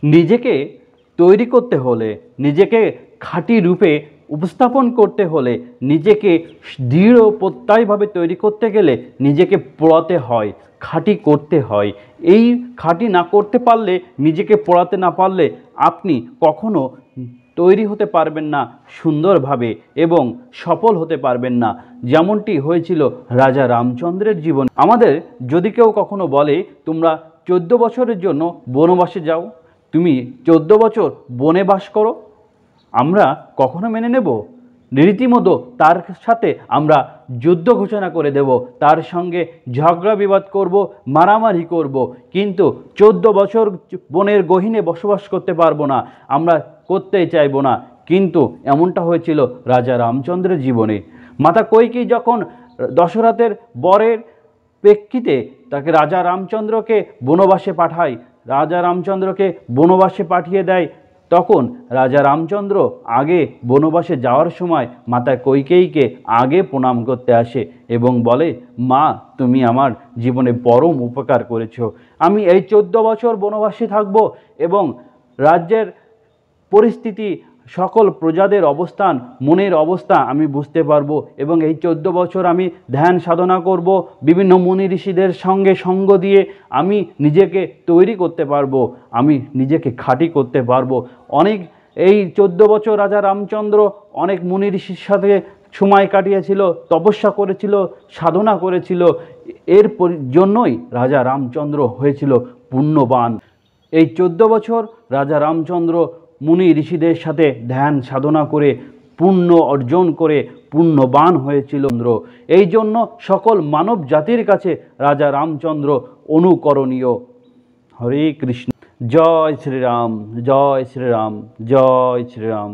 নিজেকে তৈরি করতে হলে, নিজেকে খাঁটি রূপে উপস্থাপন করতে হলে, নিজেকে দৃঢ় প্রত্যয়ভাবে তৈরি করতে গেলে নিজেকে পোড়াতে হয়, খাঁটি করতে হয়। এই খাঁটি না করতে পারলে, নিজেকে পোড়াতে না পারলে আপনি কখনো তৈরি হতে পারবেন না সুন্দরভাবে এবং সফল হতে পারবেন না। যেমনটি হয়েছিল রাজা রামচন্দ্রের জীবন। আমাদের যদি কেউ কখনো বলে তোমরা 14 বছরের জন্য বনবাসে যাও, তুমি 14 বছর বনে বাস করো, আমরা কখনো মেনে নেব? রীতিমতো তার সাথে আমরা যুদ্ধ ঘোষণা করে দেব, তার সঙ্গে ঝগড়া বিবাদ করব, মারামারি করব, কিন্তু 14 বছর বনের গহীনে বসবাস করতে পারবো না, আমরা করতেই চাইব না। কিন্তু এমনটা হয়েছিল রাজা রামচন্দ্রের জীবনে। মাতা কইকেয়ী যখন দশরথের বরের প্রেক্ষিতে তাকে রাজা রামচন্দ্রকে বনবাসে পাঠায়, রাজা রামচন্দ্রকে বনবাসে পাঠিয়ে দেয়, তখন রাজা রামচন্দ্র আগে বনবাসে যাওয়ার সময় মাতা কইকেয়ীকে আগে প্রণাম করতে আসে এবং বলে, মা তুমি আমার জীবনে পরম উপকার করেছো, আমি এই 14 বছর বনবাসে থাকব এবং রাজ্যের পরিস্থিতি, সকল প্রজাদের অবস্থান, মনের অবস্থা আমি বুঝতে পারবো এবং এই 14 বছর আমি ধ্যান সাধনা করব, বিভিন্ন মুনি ঋষিদের সঙ্গে সঙ্গ দিয়ে আমি নিজেকে তৈরি করতে পারবো, আমি নিজেকে খাঁটি করতে পারবো। অনেক এই 14 বছর রাজা রামচন্দ্র অনেক মুনি ঋষির সাথে সময় কাটিয়েছিল, তপস্যা করেছিল, সাধনা করেছিল, এর জন্যই রাজা রামচন্দ্র হয়েছিল পুণ্যবান। এই 14 বছর রাজা রামচন্দ্র মুনি ঋষিদের সাথে ধ্যান সাধনা করে পুণ্য অর্জন করে পুণ্যবান হয়েছিল। এই জন্য সকল মানব জাতির কাছে রাজা রামচন্দ্র অনুকরণীয়। হরে কৃষ্ণ। জয় শ্রীরাম, জয় শ্রীরাম, জয় শ্রীরাম।